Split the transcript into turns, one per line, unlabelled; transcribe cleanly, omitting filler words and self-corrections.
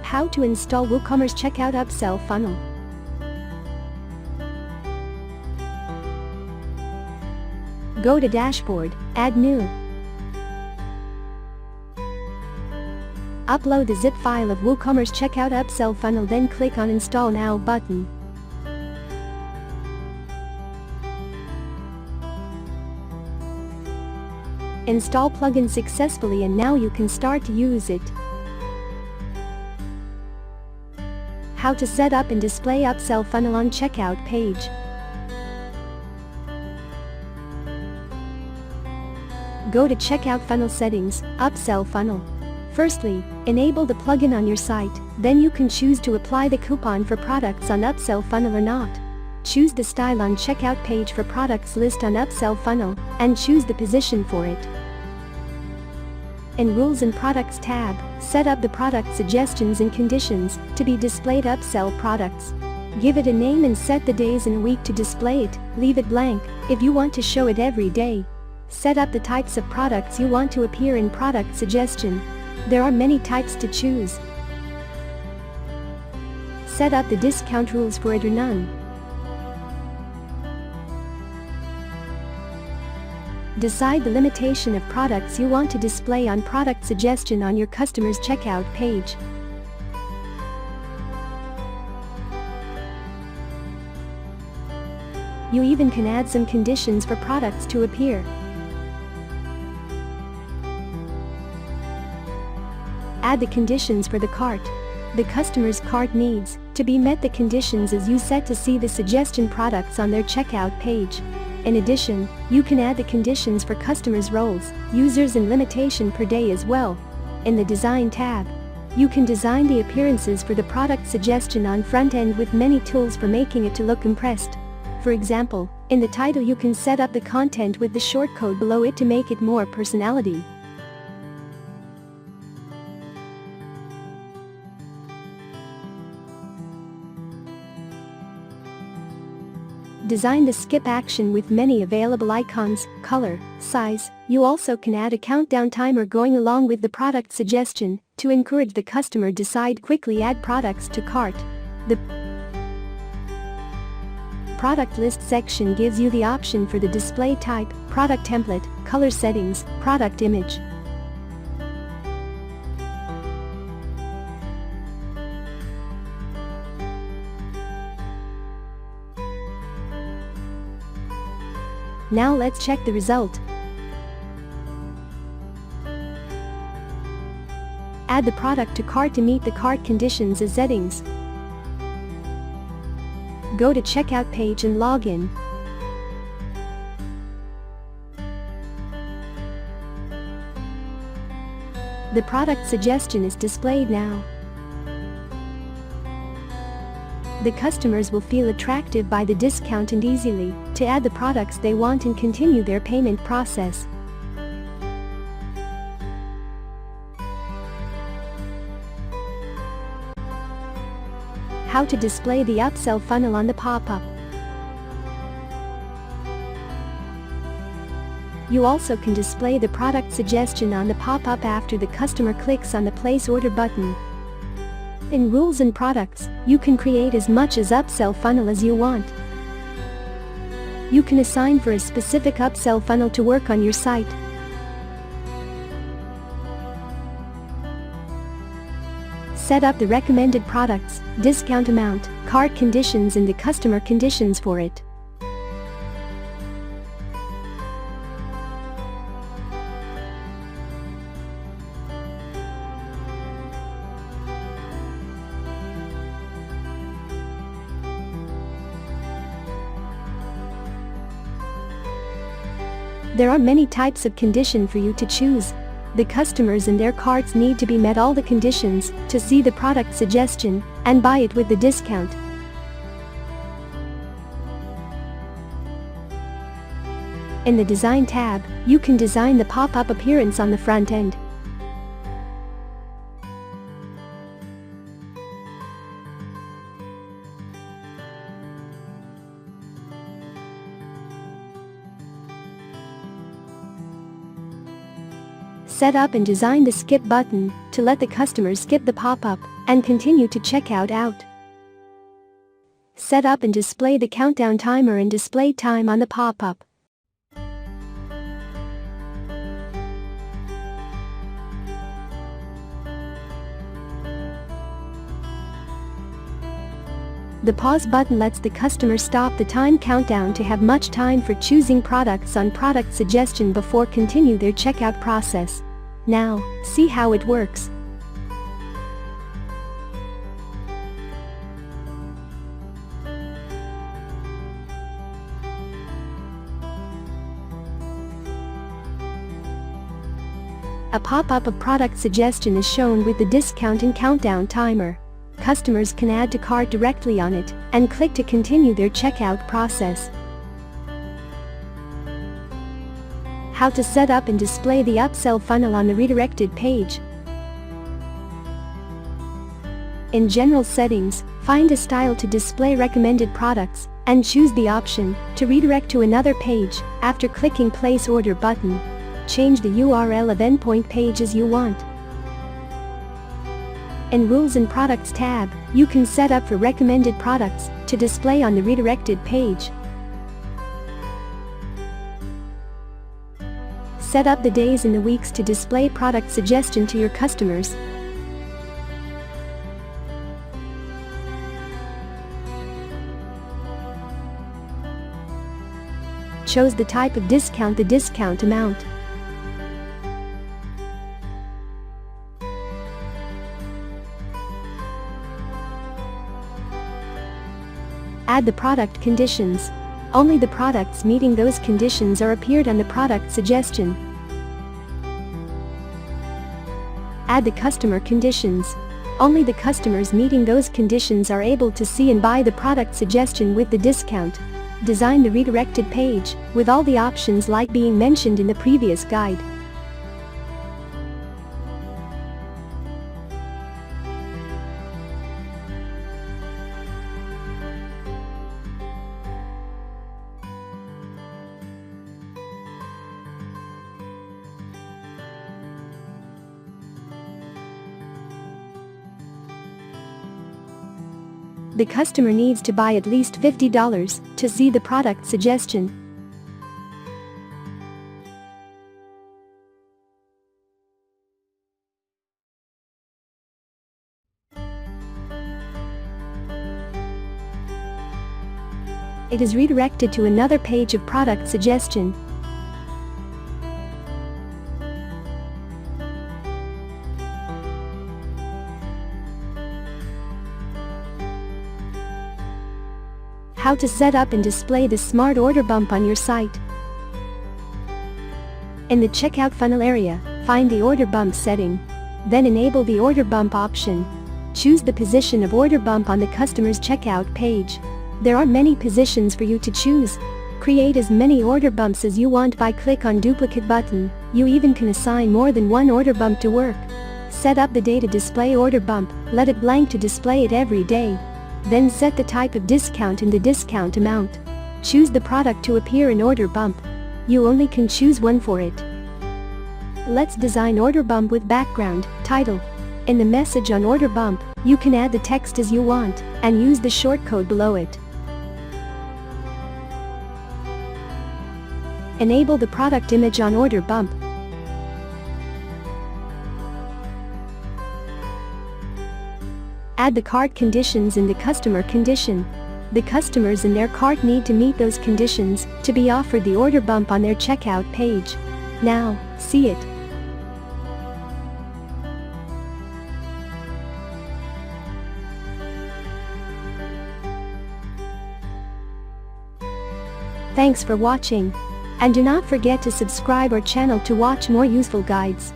How to install WooCommerce Checkout Upsell Funnel. Go to Dashboard, Add New. Upload the zip file of WooCommerce Checkout Upsell Funnel, then click on Install Now button. Install plugin successfully, and now you can start to use it. How to set up and display Upsell Funnel on checkout page. Go to Checkout Funnel Settings, Upsell Funnel. Firstly, enable the plugin on your site, then you can choose to apply the coupon for products on Upsell Funnel or not. Choose the style on checkout page for products list on Upsell Funnel, and choose the position for it. In Rules and Products tab, set up the product suggestions and conditions to be displayed upsell products. Give it a name and set the days and week to display it, leave it blank if you want to show it every day. Set up the types of products you want to appear in product suggestion. There are many types to choose. Set up the discount rules for it or none. Decide the limitation of products you want to display on product suggestion on your customer's checkout page. You even can add some conditions for products to appear. Add the conditions for the cart. The customer's cart needs to be met. The conditions as you set to see the suggestion products on their checkout page. In addition, you can add the conditions for customers' roles, users and limitation per day as well. In the Design tab, you can design the appearances for the product suggestion on front end with many tools for making it to look impressed. For example, in the title you can set up the content with the shortcode below it to make it more personality. Design the skip action with many available icons, color, size. You also can add a countdown timer going along with the product suggestion to encourage the customer to decide quickly add products to cart. The product list section gives you the option for the display type, product template, color settings, product image. Now let's check the result. Add the product to cart to meet the cart conditions as settings. Go to checkout page and log in. The product suggestion is displayed now. The customers will feel attracted by the discount and easily to add the products they want and continue their payment process. How to display the upsell funnel on the pop-up. You also can display the product suggestion on the pop-up after the customer clicks on the Place Order button. In Rules and Products, you can create as much as upsell funnel as you want. You can assign for a specific upsell funnel to work on your site. Set up the recommended products, discount amount, cart conditions and the customer conditions for it. There are many types of condition for you to choose. The customers and their carts need to be met all the conditions to see the product suggestion and buy it with the discount. In the Design tab, you can design the pop-up appearance on the front end. Set up and design the skip button to let the customer skip the pop-up and continue to checkout out. Set up and display the countdown timer and display time on the pop-up. The pause button lets the customer stop the time countdown to have much time for choosing products on product suggestion before continue their checkout process. Now, see how it works. A pop-up of product suggestion is shown with the discount and countdown timer. Customers can add to cart directly on it and click to continue their checkout process. How to set up and display the upsell funnel on the redirected page. In general settings, find a style to display recommended products and choose the option to redirect to another page after clicking place order button. Change the URL of endpoint page as you want. In Rules and Products tab, you can set up for recommended products to display on the redirected page. Set up the days and the weeks to display product suggestion to your customers. Choose the type of discount, the discount amount. Add the product conditions. Only the products meeting those conditions are appeared on the product suggestion. Add the customer conditions. Only the customers meeting those conditions are able to see and buy the product suggestion with the discount. Design the redirected page with all the options like being mentioned in the previous guide. The customer needs to buy at least $50 to see the product suggestion. It is redirected to another page of product suggestion. How to set up and display the smart order bump on your site. In the checkout funnel area, find the order bump setting. Then enable the order bump option. Choose the position of order bump on the customer's checkout page. There are many positions for you to choose. Create as many order bumps as you want by click on duplicate button. You even can assign more than one order bump to work. Set up the day to display order bump, let it blank to display it every day. Then set the type of discount and the discount amount. Choose the product to appear in order bump. You only can choose one for it. Let's design order bump with background, title. In the message on order bump, you can add the text as you want and use the shortcode below it. Enable the product image on order bump. Add the cart conditions in the customer condition. The customers in their cart need to meet those conditions to be offered the order bump on their checkout page. Now, see it. Thanks for watching. And do not forget to subscribe our channel to watch more useful guides.